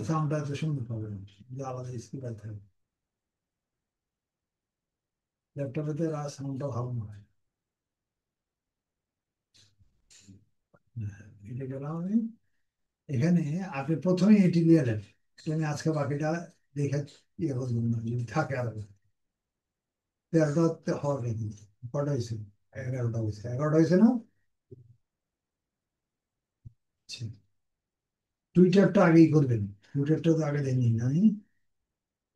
সাউন্ডটা এত সুন্দর পাবে না, যে আলাদা স্পিকার থাকে ল্যাপটপে, সাউন্ডটা ভালো নয়। এটা গেলাম আমি এখানে। আপনি প্রথমে এটি নিয়ে নেন, আমি আজকে বাকিটা দেখে ইয়ে করবেন না, যদি থাকে আর 13টা হওয়ার কথা। কটা হয়েছে? 11টা হয়েছে, 11টা হয়েছে না? আচ্ছা, টুইটারটা আগেই করবেন। টুইটারটা তো আগে দেয়নি না আমি,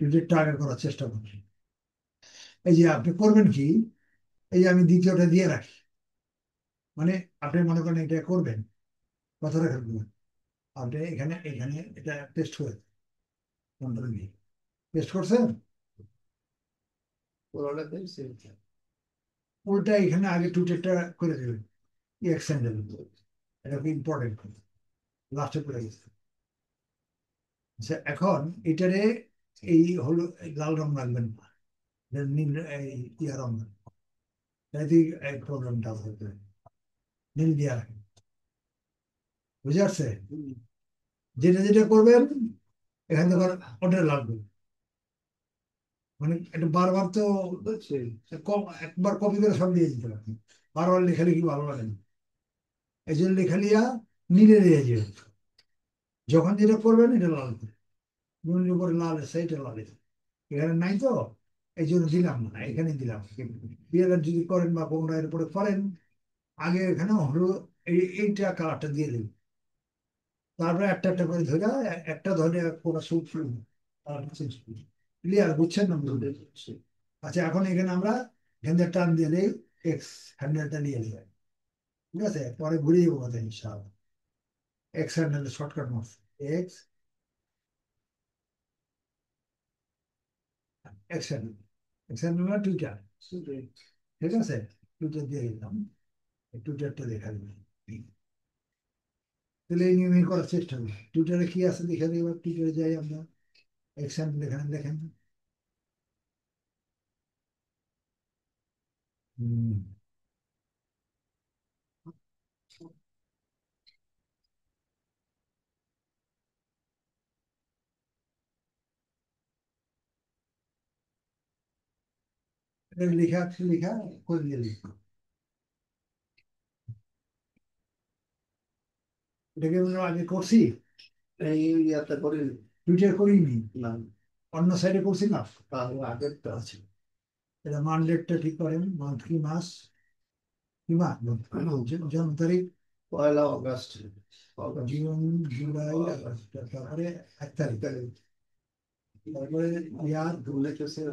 টুইটারটা আগে করার চেষ্টা করছি। এই যে আপনি করবেন কি, এই যে আমি দ্বিতীয়টা দিয়ে রাখি, মানে আপনি মনে করেন এটা করবেন, কথাটা রাখবেন, আপনি এখানে এখানে এটা টেস্ট করে কন্ট্রোল দিয়ে টেস্ট করছেন, ওটা এখানে আগে টুইটারটা করে দেবেন। এক্সেন্ডেল, এটা খুব ইম্পর্টেন্ট, লাস্টে পড়ে গেছে। আচ্ছা, এখন এটারে এই হলো এই লাল রং লাগবেন না, এটা নীল এই ইয়া রং, তাই এই প্রবলেমটা হতে নীল দিয়া রাখেন। বুঝে আসছে? যেটা যেটা করবেন এখান থেকে ওটা লাগবে, মানে এটা বারবার তো একবার কপি করে সব দিয়ে দিতে পারেন, বারবার লেখা লিখি ভালো লাগে না। এই জন্য লেখা লিয়া নীলে দিয়ে যাবে, যখন যেটা করবেন এটা লাল করে, নুনের উপরে লাল এসে এটা লাল এসে, এখানে নাই তো, এই জন্য দিলাম না, এখানে দিলাম। বিয়ের যদি করেন বা কোনটা এর উপরে করেন, আগে এখানে হলো এইটা কালারটা দিয়ে দেবেন, তারপরে একটা একটা করে ধরে একটা ধরে পুরো সুপ ক্লিয়ার, বুঝছেন না? আচ্ছা, এখন এখানে আমরা এখান থেকে টান দিয়ে দিই, এক্স হ্যান্ডেলটা নিয়ে নিই, ঠিক আছে? পরে ঘুরিয়ে যাবো কথা ইনশাআল্লাহ। এক্স হ্যান্ডেল শর্টকাট মাস, X, X handle, X handle মানে টুইটার, ঠিক আছে? টুইটার দিয়ে দিলাম, টুইটারটা দেখা দিলাম। তাহলে এই নিয়মে করার চেষ্টা করি। টুইটারে কি আছে দেখে দিই, এবার টুইটারে যাই আমরা, এক্স হ্যান্ডেল এখানে দেখেন। হম, লেখা লেখা করে দিয়ে লিখবো, এটাকে আমরা আগে করছি, এই ইয়াতে করি, টুইটার করিনি না, অন্য সাইডে করছি না, আগেরটা আছে। এটা মান ডেটটা ঠিক করেন, মান্থ কি, মাস কি, মাস জন্ম তারিখ 1 আগস্ট, জুন, জুলাই, আগস্ট, তারপরে 1 তারিখ, তারপরে ইয়ার 1900,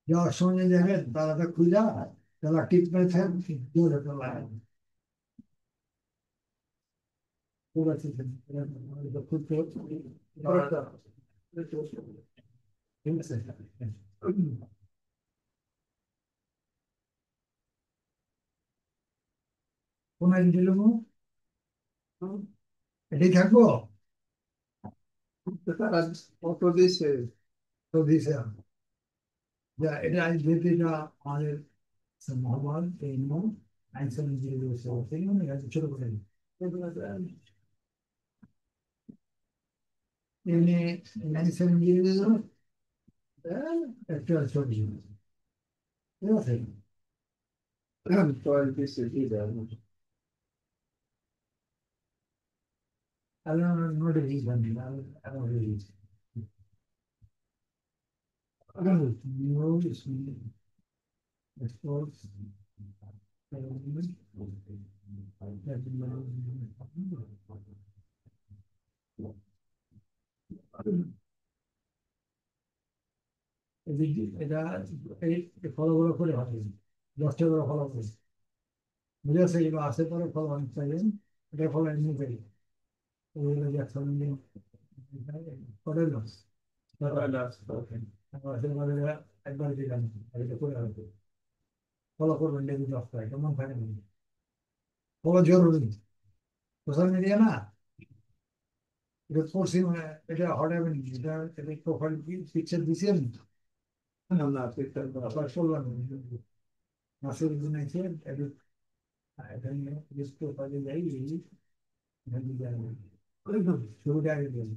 যাওয়ার সময় যাবেন তালাটা খুলে, তালা টিপ মেরেছেন, জোরে তালা ঠিক আছে, খুলতে ঠিক আছে। কোন দিল, এটাই থাকবো, কত দিছে, তো দিছে, যা এটা আজ যেহেতু এটা আমাদের মহাভারত, এই নিয়ম আইনসন যে রয়েছে সেই নিয়মে ছোট করে দিই। এমনি আইনসন যে একটা ছোট জিনিস, ঠিক আছে? allora non revisan, allora revisan. Allora, noi sì, sforzi, এটা এই ফলগুলো করে হবে, 10টা করে ফল হবে, বুঝে আছে? এগুলো আসে পরে ফল অনেক চাইবেন, এটা ফল এমনি পাই, ওইগুলো যে একসঙ্গে করে লস, একবার দিলাম, আর এটা করে হবে, ফলো করবেন ডেলি 10টা, কেমন ফাইনাল ফলো জরুরি, সোশ্যাল মিডিয়া না, এটা করছি মানে এটা হট হবে নি, এটা প্রোফাইল পিকচার দিছি আমি। না না সেটা আবার করলাম মাসের দিন আছে এটা, এটা নিয়ে প্রোফাইলে যাই এখানে যাই শুরুটা আগে দিই।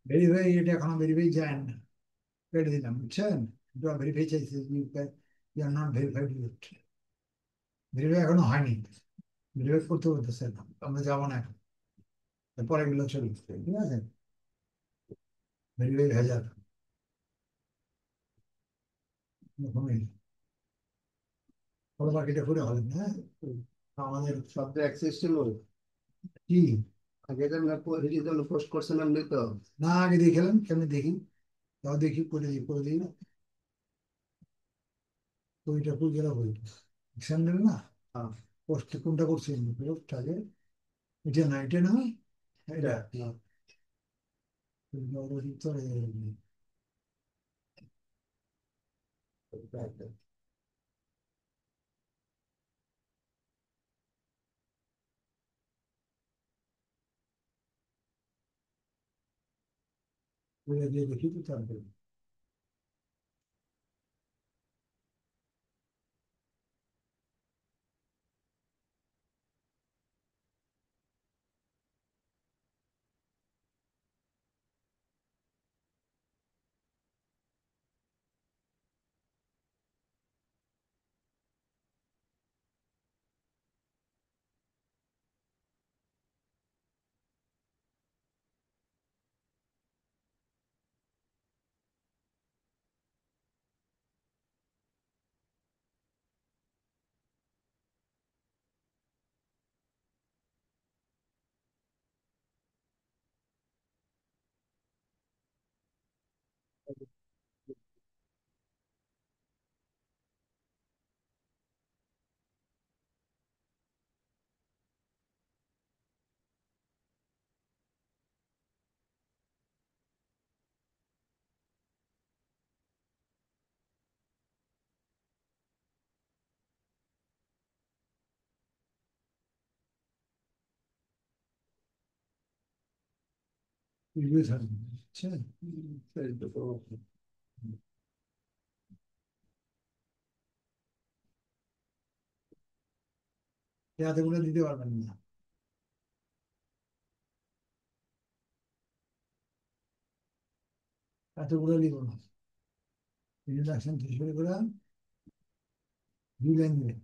ভেরিফাই, এটা এখনো ভেরিফাই যায় না, কেটে দিলাম বুঝছেন। ভেরিফাই চাইছে, ইউ আর নট ভেরিফাইড ইউট, ভেরিফাই এখনো হয়নি, ভেরিফাই করতে বলতেছে না, আমরা যাবো না এখন, পরে এগুলো চলবে ঠিক আছে, ভেরিফাই ভেজাল এখনই। পরে বাকিটা করে হবে না, হ্যাঁ? আমাদের শব্দ অ্যাক্সেস ছিল কি, আগে যে আমরা জন্য পোস্ট করছিলাম নি তো। না আগে দেখলাম কেমনি দেখি, তাও দেখি করে দিই তো ওইটা কই গেল বই, স্যান্ডেল না, হ্যাঁ, পোস্ট কোনটা করছি পোস্ট আগে, এটা না এটা না, এটা এটা না। তো দিয়ে দেখি তো তারপরে বুঝবে থাকবে বুঝছেন। এই তো তো। এতগুলো দিতে পারবেন না, এতগুলো নিব না। ইন্ট্রোডাকশন থেকে শুরু করে 2 লাইন দিবেন,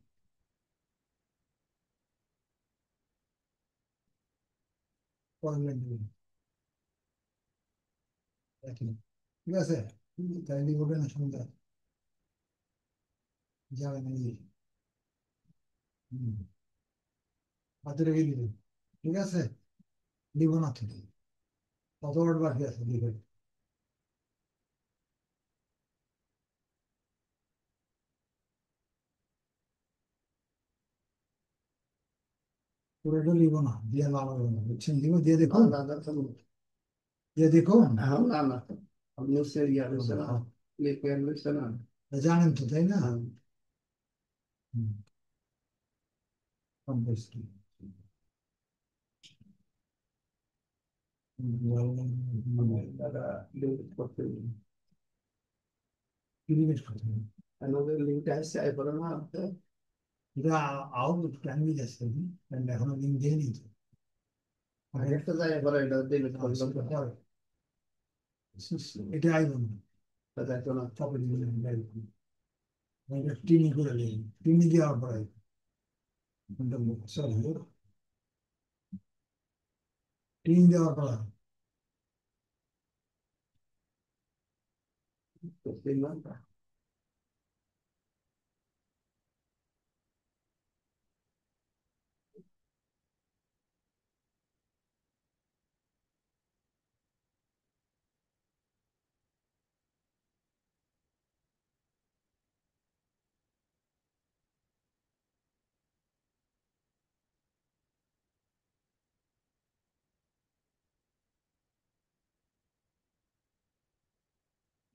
পরের লাইন দিবেন, একই। ঠিক আছে, তাই লিখবেন না সুন্দর যাবে না এই। হুম, হাতে রেখে দিবেন। ঠিক আছে, লিব না থেকে কত ওয়ার্ড বাকি আছে লিখবেন। পুরোটা লিব না, দিয়ে লাভ হবে না, বুঝছেন? লিব দিয়ে না দেখুন, না না দিয়ে দেখুন। না না আপনি হচ্ছে ইয়া রয়েছে না, লিখবেন রয়েছে না। জানেন তো, তাই না? হ্যাঁ, হুম, কম বেশি। দাদা লিঙ্ক করতে ক্লিক করতে হবে। আমাদের লিঙ্কটা আসছে এরপরে না এটা আউট টাইম যাচ্ছে, এখনো লিঙ্ক দেয়নি তো। আগে একটা জায়গায় পরে এটা ডিলিট করলাম তো এটা আইব না, যাইতো না। তবে টিনি করে নিই, টিনি দেওয়ার পরে সরি, টিনি দেওয়ার পরে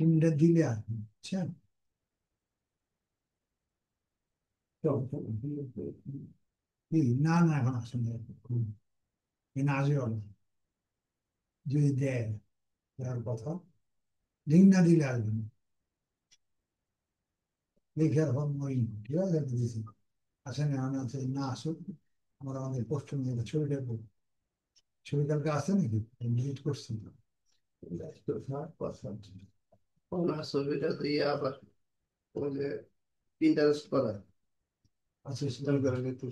টিনিটা দিলে আর কি, বুঝছেন? কি না না, এখন আসলে কিনা আসবে না, যদি দেয় দেওয়ার কথা, লিঙ্ক না দিলে আসবে না। লিখে এখন ওই, ঠিক আছে দিয়েছি, আসেন এখন আছে না আসুক, আমরা আমাদের পোস্ট নিয়ে ছবিটা করবো। ছবি কালকে আসছে নাকি, ডিলিট করছি? ওনার ছবিটা দিয়ে আবার ওই যে ইন্টারেস্ট করা আচ্ছা সিস্টেম করে নিতে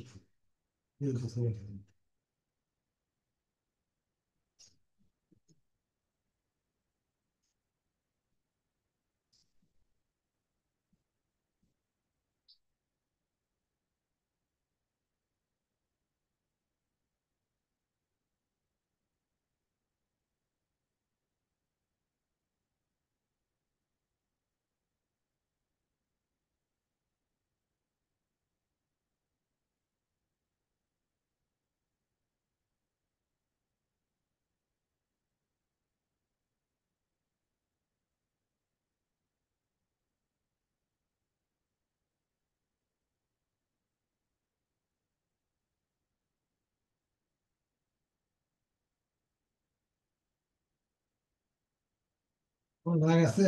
কোন ভাগ আছে,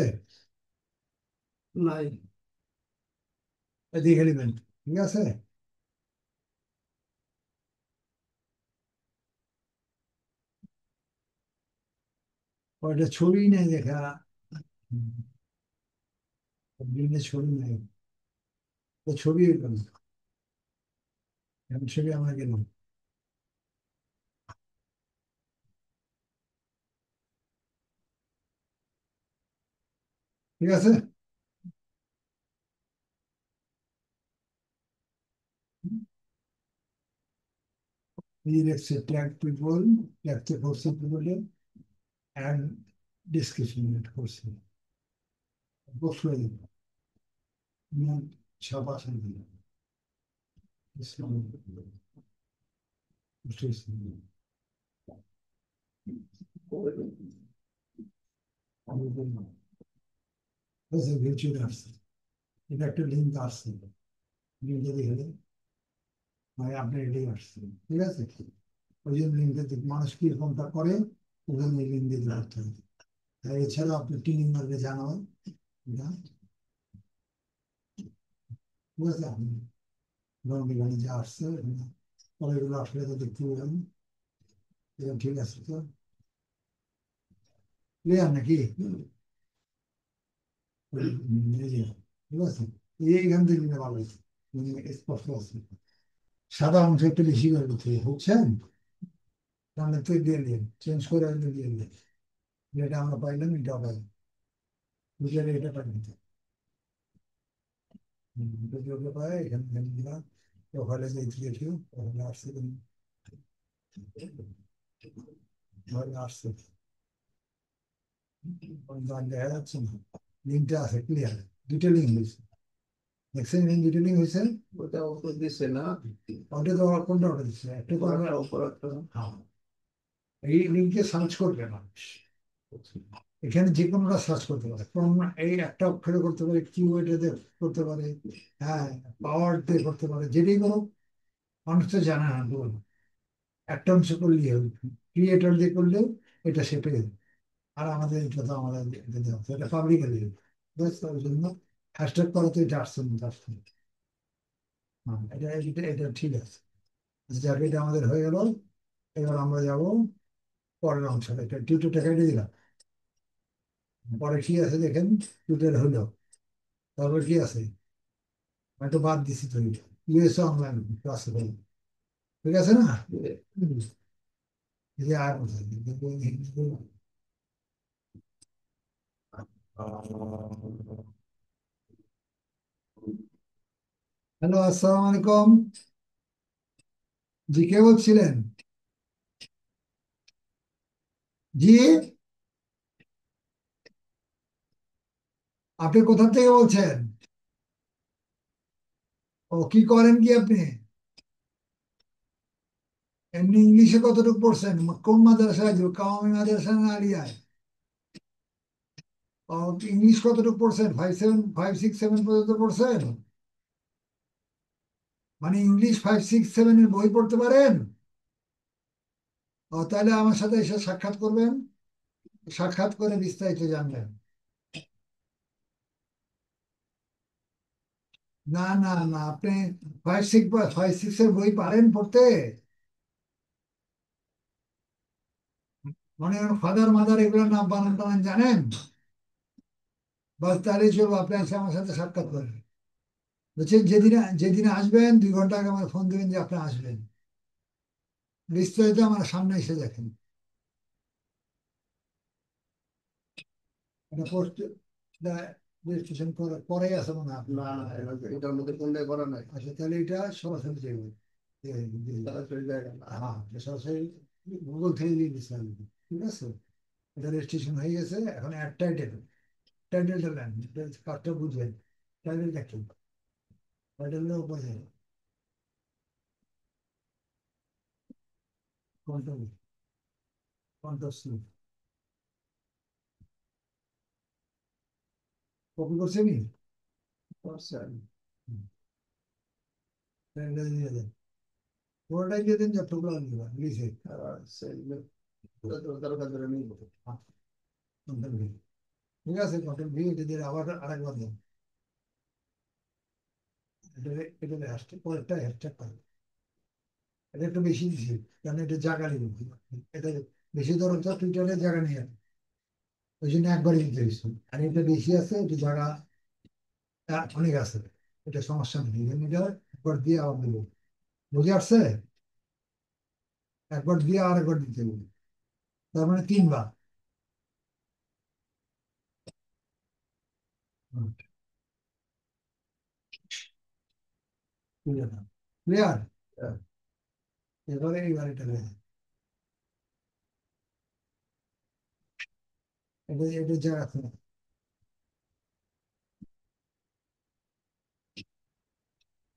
নাই। দেখে নেবেন। ঠিক আছে, ওইটা ছবি নেই দেখা, বিভিন্ন ছবি নেই, তো ছবি এরকম, এখন ছবি আমরা গেলাম। ঠিক আছে, এই লেখছে ট্যাগ পিপল, ট্যাগতে করছে পিপলে অ্যান্ড ডিসক্রিপশন করছে, বসলে ছাপা শান্তি ইসলাম চলে আসছে, এটা একটা লিঙ্ক আসছে, লিঙ্কে দেখে মানে আপনার এটাই আসছে। ঠিক আছে, ওই জন্য লিঙ্কে মানুষ কিরকমটা করে, ওই জন্য এই লিঙ্ক দিয়ে রাখতে হবে। এছাড়াও আপনি টিন মার্কে জানাবেন, ঠিক আছে, আপনি গরম যা আসছে পরেরগুলো আসলে তো দেখতে পেলাম। ঠিক আছে তো, ক্লিয়ার নাকি? এই যে, ঠিক আছে, এইখান থেকে নিলে ভালো হয়েছে, স্পষ্ট আছে। সাদা অংশ একটু বেশি করে দিতে হবে, বুঝছেন? তাহলে তো দিয়ে দিন, চেঞ্জ করে দিয়ে দিন, যেটা আমরা পাইলাম এটা পাই, বুঝলে এটা পাই দিতে। যদি ওকে পাই এখানে এখানে দিলাম, ওখানে যেতে দেখি, ওখানে আসছে ওখানে আসছে, দেখা যাচ্ছে না, লিঙ্কটা আছে ক্লিয়ার, দুটো লিঙ্ক হয়েছে, দেখছেন লিঙ্ক, দুটো লিঙ্ক হয়েছে। ওটা উপর দিছে না? ওটা তো কোনটা ওটা দিচ্ছে একটু উপর একটা, উপর একটা। হ্যাঁ, এই লিঙ্কে সার্চ করবে মানুষ, এখানে যে কোনোটা সার্চ করতে পারে, কোন এই একটা অক্ষরে করতে পারে, কিওয়ার্ড দিয়ে করতে পারে, হ্যাঁ, পাওয়ার দিয়ে করতে পারে, যেটাই করো, মানুষ তো জানে না বল, একটা অংশ করলেই হবে, ক্রিয়েটর দিয়ে করলেও এটা সে পেয়ে যাবে। আর আমাদের এটা তো আমাদের এটা দেওয়া আছে, এটা পাবলিকালি ওই জন্য হ্যাশট্যাগ করা তো এটা আসছে না, আসছে না। হ্যাঁ, এটা ঠিক আছে, যাকে এটা আমাদের হয়ে গেল। এবার আমরা যাব পরের অংশটা, এটা টিউটোরটা কেটে দিলাম, পরে কি আছে দেখেন, টিউটোর হলো, তারপর কি আছে, আমি তো বাদ দিছি তো, ইউএসএ অনলাইন ক্লাসে, ঠিক আছে না? হুম, এই যে আর হ্যালো, আসসালামু আলাইকুম। জি, কে বলছিলেন? জি, আপনি কোথা থেকে বলছেন? ও, কি করেন কি আপনি? এমনি ইংলিশে কতটুকু পড়ছেন? কোন মাদ্রাসায়, কাওয়ামি মাদ্রাসা না আলিয়ায়? ও, ইংলিশ কতটুকু পড়ছেন? 5 7 5 6 7 পর্যন্ত পড়ছেন? মানে ইংলিশ 5 6 7 এর বই পড়তে পারেন? ও, তাহলে আমার সাথে এসে সাক্ষাৎ করবেন, সাক্ষাৎ করে বিস্তারিত জানবেন। না না না, আপনি 5 6 এর বই পারেন পড়তে? মানে ফাদার মাদার এগুলো নাম বানান টানান জানেন? বাস, তাহলে চলবো, আপনি এসে আমার সাথে সাক্ষাৎ করেন, বুঝছেন? যেদিন যেদিন আসবেন 2 ঘন্টা আগে আমার ফোন দেবেন যে আপনি আসবেন, বিস্তারিত আমার সামনে এসে দেখেন। এটা পোস্ট, রেজিস্ট্রেশন পরে আছে মনে হয় আপনার। না, এটার মধ্যে কোনটাই করা নাই। আচ্ছা, তাহলে এটা সরাসরি যাবে, সরাসরি জায়গা না। হ্যাঁ, এটা সরাসরি গুগল থেকে দিয়ে দিচ্ছে আমি। ঠিক আছে, এটা রেজিস্ট্রেশন হয়ে গেছে, এখন অ্যাড টাইটেল, টাইটেলটা দেন, কাজটা বুঝবেন, টাইটেলটা কি, টাইটেলটা উপরে কন্ট্রোল, কন্ট্রোল সি, কপি করছেন নি? করছেন? টাইটেলটা দিয়ে দেন, পুরোটাই দিয়ে দেন, যতগুলো দিবেন লিখে। দরকার ধরে নিব। কন্ট্রোল ভি, ঠিক আছে, কন্ট্রোল ভি, এটা দিয়ে আবার আরেকবার দেন, এটা এটা হ্যাশট্যাগ, পরেরটা হ্যাশট্যাগ করে, এটা একটু বেশি দিছি, কারণ এটা জায়গা নেই, এটা বেশি ধরো তো টুইটারে জায়গা নেই আর, ওই জন্য একবারই দিতে হয়েছে। আর এটা বেশি আছে, এটা জায়গা অনেক আছে, এটা সমস্যা নেই, এটা একবার দিয়ে আবার দেবো, বুঝে আসছে? একবার দিয়ে আর একবার দিতে হবে, তার মানে 3 বার। ক্লিয়ার? এবারে এই গাড়িটা দেখেন, এটা জায়গা আছে,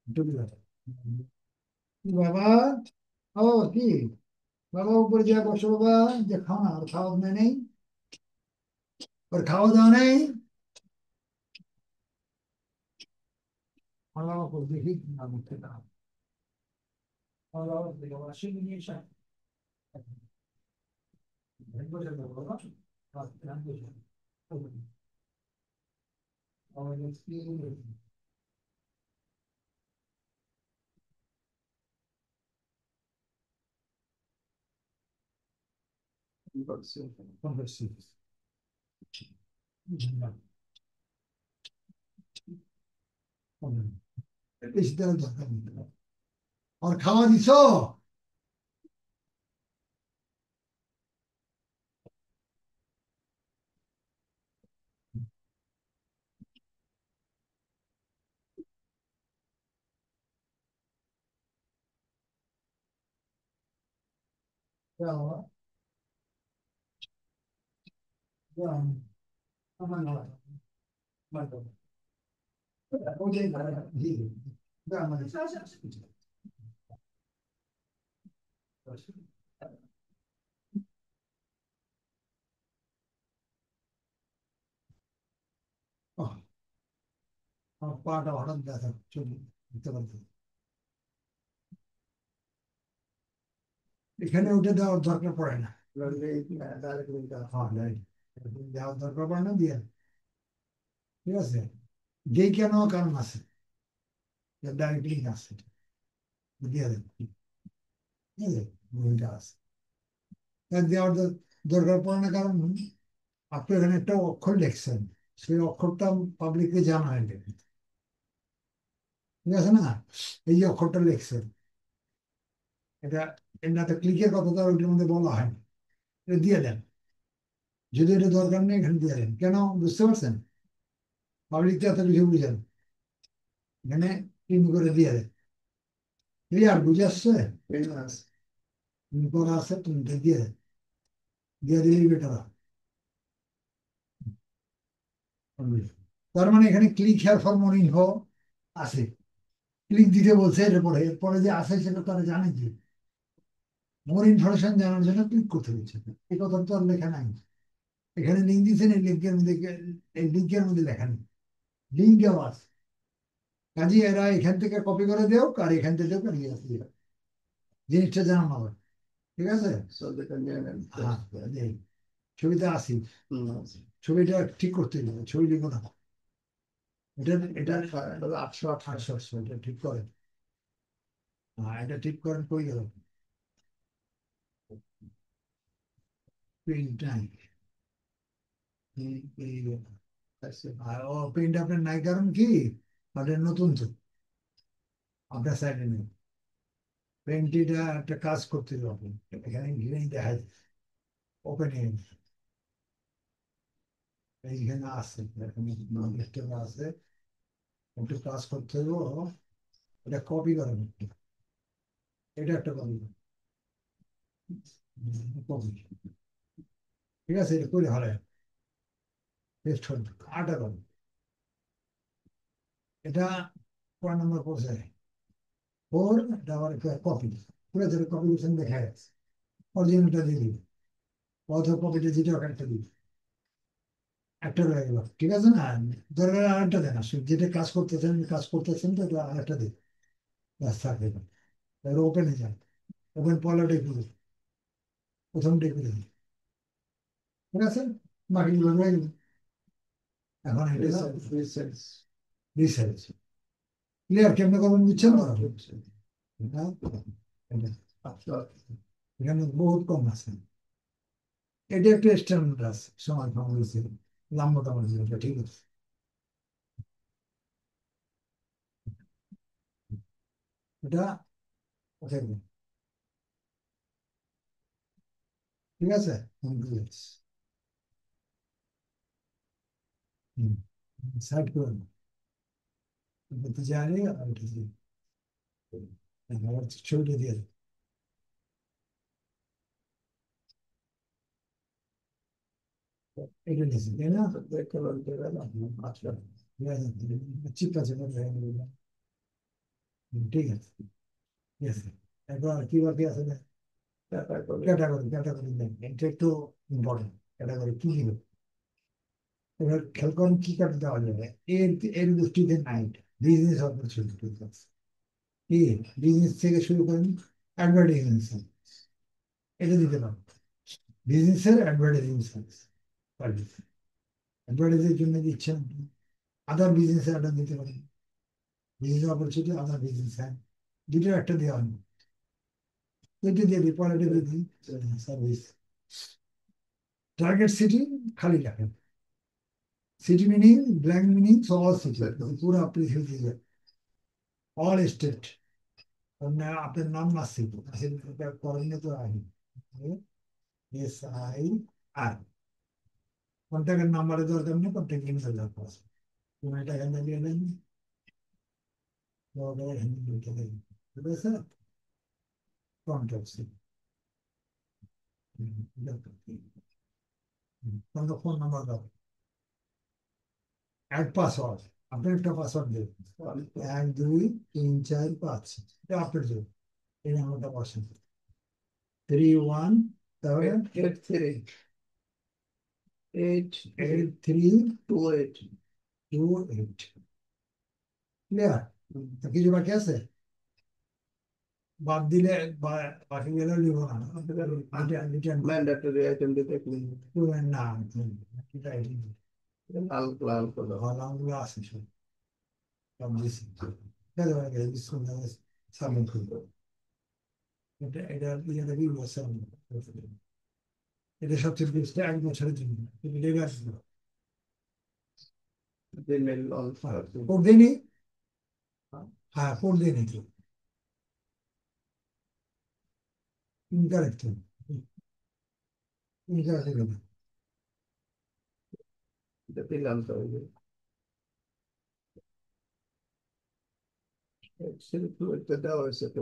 ঢুকে যাবে। কি বাবা, ও কি বাবা, উপরে যা বসো বাবা, যে খাও না, আর খাওয়া দাওয়া নেই, ওর খাওয়া দাওয়া নেই। আমার বাবা দেখি না, মুখে না, আমার বাবা দেখে আমার আসে নিয়ে এসে বসে থাকো বাবা, বসে বেশি দেওয়ার দরকার নেই। আর খাওয়া দিছ? পাটা হঠাৎ ব্যথা চলে দিতে পারতো। এখানে উঠে দেওয়ার দরকার পড়ে না। হ্যাঁ, দেওয়ার দরকার পড়ে না দিয়ে, ঠিক আছে। যেই কেন কারণ আছে, ডাইরেক্টলি আছে দিয়ে দেন, ঠিক আছে, ভূমিকা আছে। দেওয়ার দরকার পড়ে না, কারণ আপনি এখানে একটা অক্ষর লিখছেন, সেই অক্ষরটা পাবলিককে জানা হয়নি, ঠিক আছে না। এই যে অক্ষরটা লিখছেন, এটা এটাতে ক্লিকের কথা তো ওইটার মধ্যে বলা হয়নি, এটা দিয়ে দেন। যদি এটা দরকার নেই, এখানে দিয়ে দেন। কেন, বুঝতে পারছেন? পাবলিককে এত কিছু বুঝেন, এখানে টিম করে দিয়ে দেন। ক্লিয়ার, বুঝে আসছে? করা আছে, তুমি দিয়ে দেন, দিয়ে দিলেই বেটার। তার মানে এখানে click here for more info আছে, ক্লিক দিতে বলছে। এরপরে এরপরে যে আছে সেটা তারা জানে কি, মোর ইনফরমেশন জানার জন্য ক্লিক করতে হচ্ছে। এই কথা তো আর লেখা নাই এখানে। লিঙ্ক দিচ্ছেন, এই লিঙ্কের মধ্যে, এই লিঙ্কের মধ্যে লেখা নেই, লিঙ্ক দেওয়া আছে। কাজে এরা এখান থেকে কপি করে দেও, আর এখান থেকে দেও, জিনিসটা জানানো হবে, ঠিক আছে। হ্যাঁ, এই ছবিতে আসি, ছবিটা ঠিক করতে হবে, ছবি লিখো না। এটা এটা 800 এটা ঠিক করেন। হ্যাঁ, এটা ঠিক করেন, কই গেল প্রিন্ট নাই। আর ও প্রিন্ট আপনার নাই, কারণ কি আপনার নতুন তো, আপনার সাইডে নেই প্রিন্টটা। একটা কাজ করতে হবে আপনি, এখানে ঘিরেই দেখা যায় ওপেন, এইখানে আছে, এখানে আছে, একটু কাজ করতে হবে। এটা কপি করেন একটু, এটা একটা কপি কপি, ঠিক আছে। এটা করে হলে পেস্ট করবে, আটা করবে। এটা কয় নম্বর পড়ছে, 4। এটা আবার কপি, ঠিক আছে। কপি করছেন, দেখা যাচ্ছে। অরিজিনালটা দিয়ে দিবি, অথবা কপিটা যেটা একটা দিবি, একটা রয়ে গেল, ঠিক আছে না। দরকার আরেকটা দেন, আসলে যেটা কাজ করতেছেন তো আরেকটা দিন, ব্যাস থাকবে। এবার ওপেনে যান, ওপেন পলাটা খুলে, প্রথমটা খুলে দিন, ঠিক আছে। বাকিগুলো রয়ে গেল। এখন এটা রিসার্চ ক্লিয়ার, কেমনে করবেন বুঝছেন তো? হ্যাঁ, এখানে বহুত কম আছে। এটা একটা স্ট্যান্ডার্ড আছে, সমান সমান হয়েছে, লম্বাটা মানে এটা, ঠিক আছে। এটা ওকে, ঠিক আছে। সাইড করুন, বলতে জানি আর এটা দিয়ে, আমার ছবিটা দিয়ে দেন। এটা নিয়েছি, তাই না? আচ্ছা, ঠিক আছে, ঠিক আছে, ঠিক আছে। এরপর কি বাকি আছে? ক্যাটাগরি, ক্যাটাগরি দেন, এটা একটু ইম্পর্টেন্ট। ক্যাটাগরি কি দিবে, এবার খেয়াল করুন কি কাটে দেওয়া যাবে। এর এর দৃষ্টিতে নাইট বিজনেস অপরচুনিটি, কি বিজনেস থেকে শুরু করেন, অ্যাডভার্টাইজিং, এটা দিতে পারেন। বিজনেসের অ্যাডভার্টাইজিং সার্ভিস, অ্যাডভার্টাইজের জন্য দিচ্ছেন, আদার বিজনেস অ্যাডার দিতে পারেন। বিজনেস অপরচুনিটি, আদার বিজনেস হ্যাঁ, দুটোর একটা দেওয়া হয়। এটা দিয়ে দিই, পরে এটা দিয়ে দিই সার্ভিস, টার্গেট সিটি খালি রাখেন, city meaning blank meaning all city, পুরো পৃথিবী, অল স্টেট, আপনার নাম নাসিব, করেন তো আই, এস আই আর কন্ট্যাক্টের নাম্বারের দরকার নেই, কন্ট্যাক্ট লিঙ্কের দরকার আছে, তুমি এটা এখানে দিয়ে দেন, ঠিক আছে, কন্ট্যাক্ট ফোন নাম্বার দাও, এক পাসওয়ার্ড, আপনি একটা পাসওয়ার্ড দেবেন, 1 2 3 4 5, এটা আপনার জন্য, এই নাম্বারটা বসেন, 3 1, তাহলে 83 8 3 2 8, ক্লিয়ার? কিছু বাকি আছে? বাদ দিলে বাকি গেলে নিব না, ম্যান্ডেটরি আইটেম দিতে না, লাল লাল করে ভালো আছে সব, সব দিছি, সাবমিট করবো, এটা ইয়েটা কি বলছে, এটা সবচেয়ে বেস্ট, 1 বছরের জন্য, লেগে আসবে, জিমেল কোড দিইনি, হ্যাঁ কোড দিয়ে নিতে, ইনকারেক্ট, ইনকারেক্ট, দিলাম তো একটা দেওয়া হয়েছে তো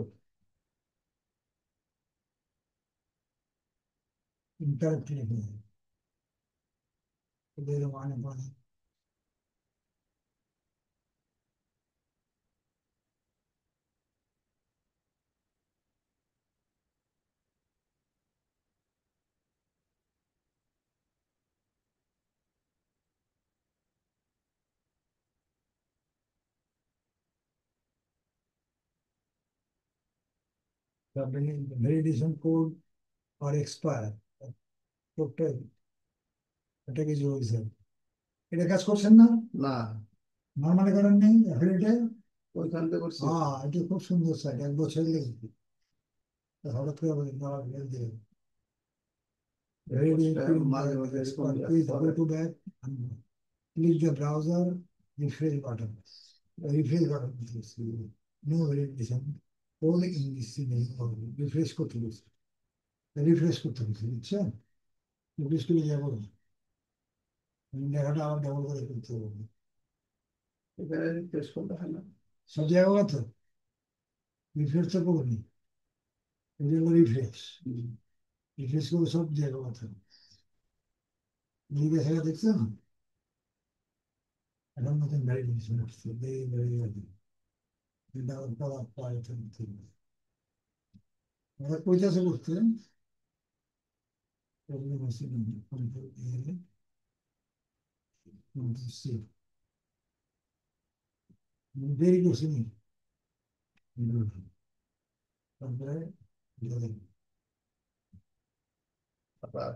ইনকারেক্ট লিখে, এদের মানে ভ্যালিডেশন কোড আর এক্সপায়ার, কোডটা, এটা কিছু হয়েছে, এটা কাজ করছেন না, না নর্মালি করেন নেই অ্যাফিলিয়েটে, ওইখান থেকে করছি হ্যাঁ এটা খুব সুন্দর সাইট, 1 বছর লেগে হঠাৎ করে বলে দেওয়া দিয়ে, মাঝে মাঝে এরকম please go to back and click the browser refresh button, refresh button, please, no validation code in this name, refresh করতে বলছি, রিফ্রেশ করতে বলছি, বুঝছেন, রিফ্রেশ করে যাবো, লেখাটা আবার ডবল করে করতে হবে, এখানে রিফ্রেশ করতে হয় না সব জায়গা কথা, রিফ্রেশ তো করবি, এগুলো রিফ্রেশ, রিফ্রেশ করে সব জায়গা কথা, লিখে সেটা দেখছেন, এখন নতুন ভ্যালিডেশন আসছে, ওরা কইতাছে করতে, দেরি করছি নি, তারপরে আবার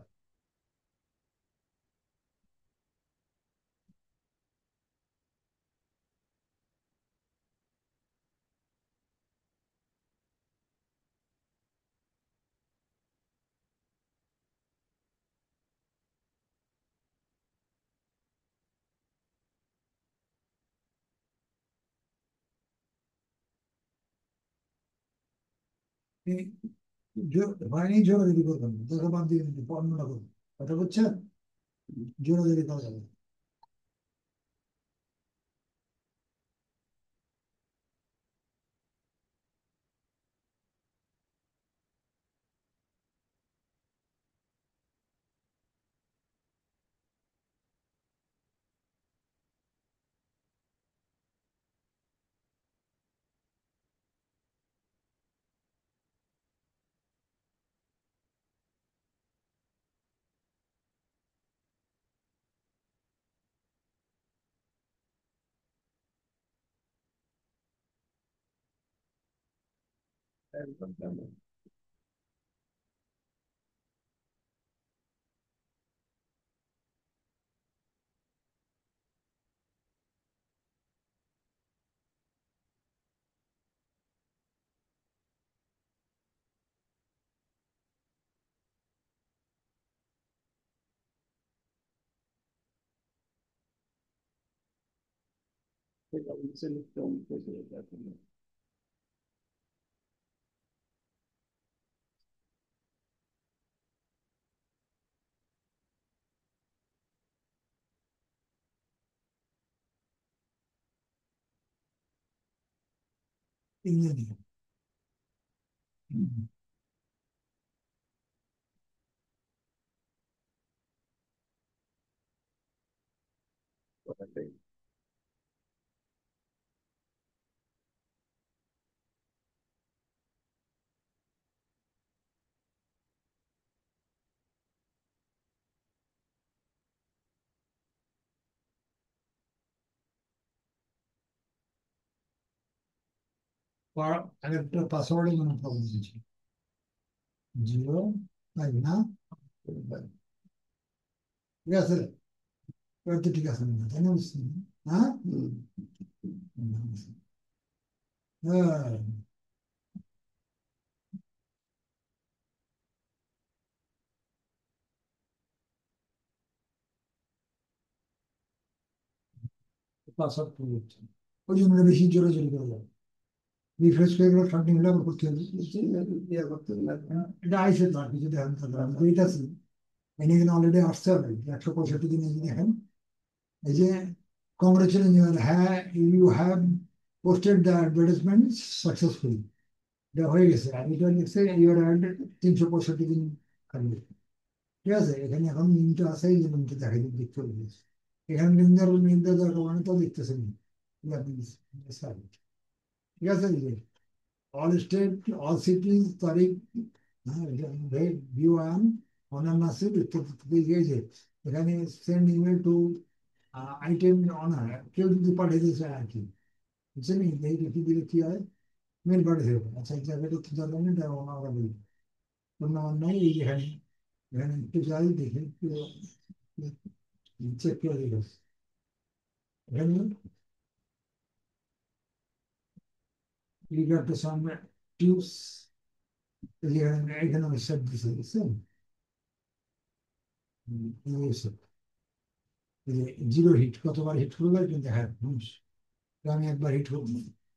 হয়নি, জোরে যদি করবেন তোকে বাদ দিয়ে অন্যটা করবেন, কথা বুঝছেন, জোরে যদি করা যাবে, একদম তেমন। সেটা বলছেন কম থেকে এখন। ইংরেজি। ওটাই। একটা পাসওয়ার্ডে মনে প্রবলেম হয়েছে, 0 5 না, ঠিক আছে, এবার তো ঠিক আছে না, তাই না বুঝছি? হ্যাঁ, হুম। হ্যাঁ, পাসওয়ার্ড করে দিচ্ছে, ওই জন্য ওটা বেশি জোরে জোরে করে যায়, রিফ্রেশ করে গেলে খাটনি হলে আবার করতে হবে। ইয়ে করতে না। এটা আইসে তো আর কিছু দেখেন তাহলে আমি তো এটা আছি, এনে এখানে অলরেডি আসছে হবে 165 দিন, এই যে দেখেন, এই যে কংগ্রেচুলেশন, হ্যাঁ you have posted the advertisement successfully, এটা হয়ে গেছে, আর এটা লিখছে ইউর অ্যাড 365 দিন খালি, ঠিক আছে, এখানে এখন লিঙ্কটা আছে, এই যে লিঙ্কটা দেখাই দেখতে হবে, এখানে লিঙ্ক দেওয়ার কারণে তো দেখতেছেন, ঠিক আছে, এই যে অল স্টেট, অল সিটিজ, তারিখ, হ্যাঁ, ভিউ আন অনার নাসির ইত্যাদি, এই যে এখানে send email to item honour, কেউ যদি পাঠিয়ে দিয়েছে আর কি, বুঝছেন, এই লিখে দিলে কি হয়, মেল পাঠিয়ে দেবে, আচ্ছা এই জায়গাটা কি দরকার নেই, এটা ওনারা বলবে, কোনো আমার নাই, এই যেখানে এখানে একটু যাই দেখি, একটু চেক করে দিল, এখানে লিগারটা সামনে টিউবস, এখানে এখানে সেট দিছে, বুঝছেন, জিরো হিট, কতবার হিট করলে কিন্তু হ্যাঁ মানুষ, আমি একবার হিট করবো,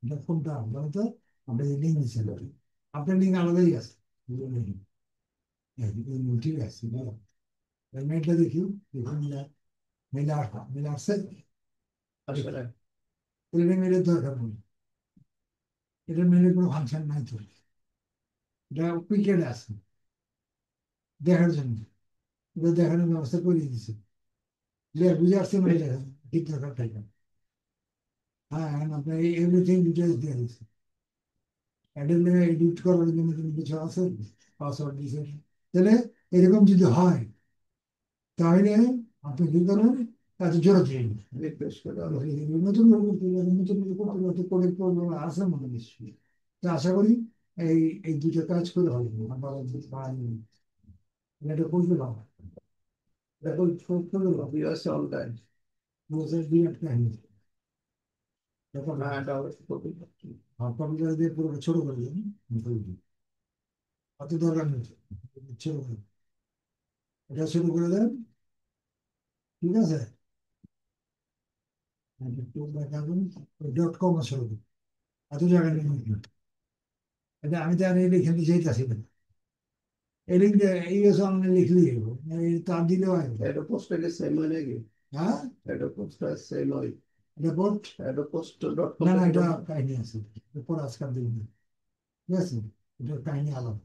এটা কোনটা বলো তো, আপনার লিঙ্ক দিচ্ছেন, আপনার লিঙ্ক আলাদাই আছে, ঠিক আছে, মেলটা দেখি, দেখুন মেলে আসা, মেলে আসছে, আসলে এটা মেলের দরকার নেই, এটা মেলের কোনো ফাংশন নাই তো, এটা উইকেট আছে দেখার জন্য, এটা দেখানোর ব্যবস্থা করে দিচ্ছে, বুঝে আসছে মেলে দেখেন ঠিক দরকার তাই না? হ্যাঁ, এখন আপনার এভরিথিং ডিটেলস দিয়ে দিচ্ছে, অ্যাডের এডিট করার জন্য কোনো কিছু আছে, পাসওয়ার্ড দিচ্ছে, তাহলে এরকম যদি হয় তাহলে আপনি কি করবেন, এত জোরে দিন, রিফ্রেশ করে আবার। নতুন করে করতে হবে, নতুন করে করতে হবে, করে প্রবলেম আছে মনে নিশ্চয়ই, তো আশা করি এই এই দুটো কাজ করে হবে, আমার এটা করতে পারবো, এটা করতে পারবো, ইউএসএ অনলাইন। বছর দুই একটা হয়নি, না এটা অবশ্য খুবই। কম্পিউটার দিয়ে পুরো ছোট করে দিন, অত দরকার নেই, ছোট করে, এটা শুরু করে দেন, ঠিক আছে, .com শুরু করুন, এত জায়গায় নেই, এটা আমি তো আর এই লিখে চাইতেছি না, এই লিঙ্ক এই অনলাইনে লিখলেই হবো, এই তার দিলেও আসবে, এটা পোস্টে সেম হয় নাকি? হ্যাঁ, এটা পোস্টটা সেম হয়। এটা বোর্ড, এটা পোস্ট ডট কম না না থেকে এটা কাহিনী আছে, এরপর আজকাল দিন না, ঠিক আছে, এটার কাহিনী আলাদা,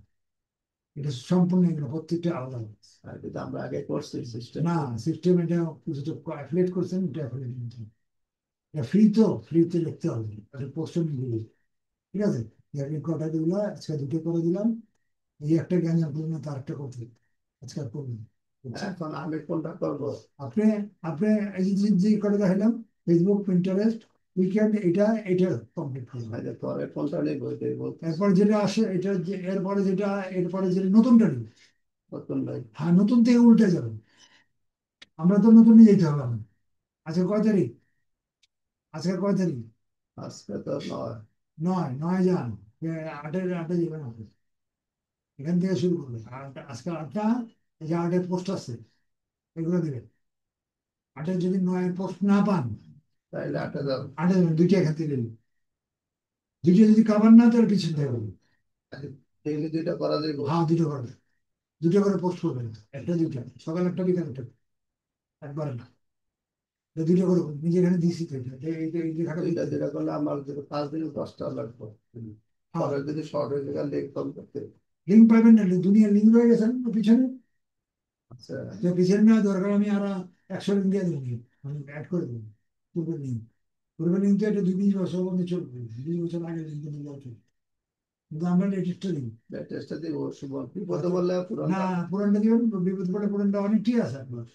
এটা সম্পূর্ণ এগুলো প্রত্যেকটা আলাদা, আর কিন্তু আমরা আগে করছি সিস্টেম। না সিস্টেম এটা কিছুটা অ্যাফিলিয়েট করছেন, এটা অ্যাফিলিয়েট করছেন, এটা ফ্রি তো, ফ্রিতে লিখতে হবে, এটা পোস্টে নিয়ে, ঠিক আছে, কটা দিল, আজকে দুটো করে দিলাম, এই একটা জ্ঞান করলেন না, তার একটা করতে আজকে আর করবেন, বুঝছেন? এখন আমি কোনটা করবো? আপনি আপনি এই যে করে দেখালাম, ফেসবুক, পিন্টারেস্ট, উইকেন্ড, এটা এটা কমপ্লিট করবেন, আগে পরে কোনটা নেবো এটাই বলতেছি। এরপর যেটা আসে এটা এরপরে যেটা, এরপরে যেটা নতুনটা নিন, নতুন নাই। হ্যাঁ নতুন থেকে উল্টে যাবেন, আমরা তো নতুন নিয়ে যেতে হবে আমার, আজকে কয় তারিখ, আজকে কয় তারিখ, আজকে তো নয়। 9 যান, আটে যাবেন আপনি, এখান থেকে শুরু করবেন, আর আজকে 8টা, এই যে 8-এর পোস্ট আছে, এগুলো দেবেন, 8-এর যদি 9-এর পোস্ট না পান, তাহলে 8,000। 8,000 দুইটা এখান থেকে নিলি। দুইটা যদি কাভার না তাহলে পিছন থেকে করবি। ডেইলি 2টা করা যাবে। হ্যাঁ, দুটো করবে, দুটো করে পোস্ট করবেন, একটা দুইটা, সকাল একটা বিকাল একটা, একবারে না। তো দুটো করে করবেন। নিজে এখানে দিয়েছি তো এটা, এই লেখাটা দুইটা দিতে। দুইটা করলে আমার যদি 5 দিনে 10 টাকা লাগবে। হ্যাঁ, পরে যদি শর্ট হয়ে যায় লেগ কম করতে। লিঙ্ক পাইবেন না, দুনিয়ার লিঙ্ক রয়ে গেছেন পিছনে। আচ্ছা, তো পিছনে নেওয়া দরকার, আমি আর 100 লিঙ্ক দিয়ে দেবো, আমি অ্যাড করে দেবো পূর্বের লিঙ্ক। পূর্বের লিঙ্ক তো এটা 2-20 বছর পর্যন্ত চলবে, 20 বছর আগে লিঙ্ক নিয়ে যাওয়া চলবে। কিন্তু আমরা লেটেস্টটা দিই। টেস্টটা দিব সুবল বিপদে আচ্ছা, বললে না, পুরানটা। পুরানটা দিবেন, বিপদ পড়লে পুরানটা অনেকটাই আছে আপনার।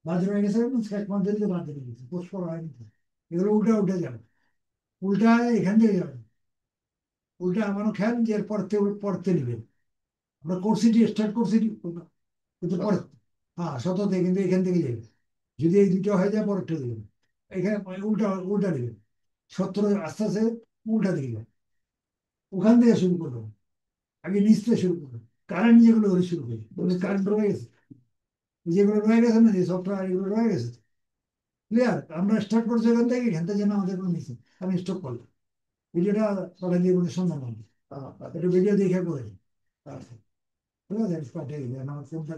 বাদ রয়ে গেছে, এক মাস ধরে বাদ দিয়ে গেছে, পোস্ট করা হয়নি তো। এগুলো উল্টা উল্টে যাবে, উল্টা এখান থেকে যাবে, উল্টা আমারও খেয়াল যে এর পড়তে নিবেন। আমরা কোর্সিটি স্টার্ট করছি কিন্তু পরে, হ্যাঁ শততে, কিন্তু এখান থেকে যাবে। যদি এই দুটো হয়ে যায় পরেরটা দেবেন, এখানে উল্টা উল্টা দেবেন, 70 আস্তে আস্তে উল্টা দিকে যাবে। ওখান থেকে শুরু করবো, আগে নিচ থেকে শুরু করবো। কারেন্ট যেগুলো ওগুলো শুরু করি, কারেন্ট রয়ে গেছে, যেগুলো রয়ে গেছে না, যে সফটওয়্যার এগুলো রয়ে গেছে। ক্লিয়ার, আমরা স্টার্ট করছি এখান থেকে, এখান থেকে যেন আমাদের কোনো মিস, আমি স্টপ করলাম ভিডিওটা, পাঠিয়ে দিয়ে কোনো সন্ধান হবে, একটু ভিডিও দেখে করে। আচ্ছা, ঠিক আছে, পাঠিয়ে দিবেন আমার ফোনটা।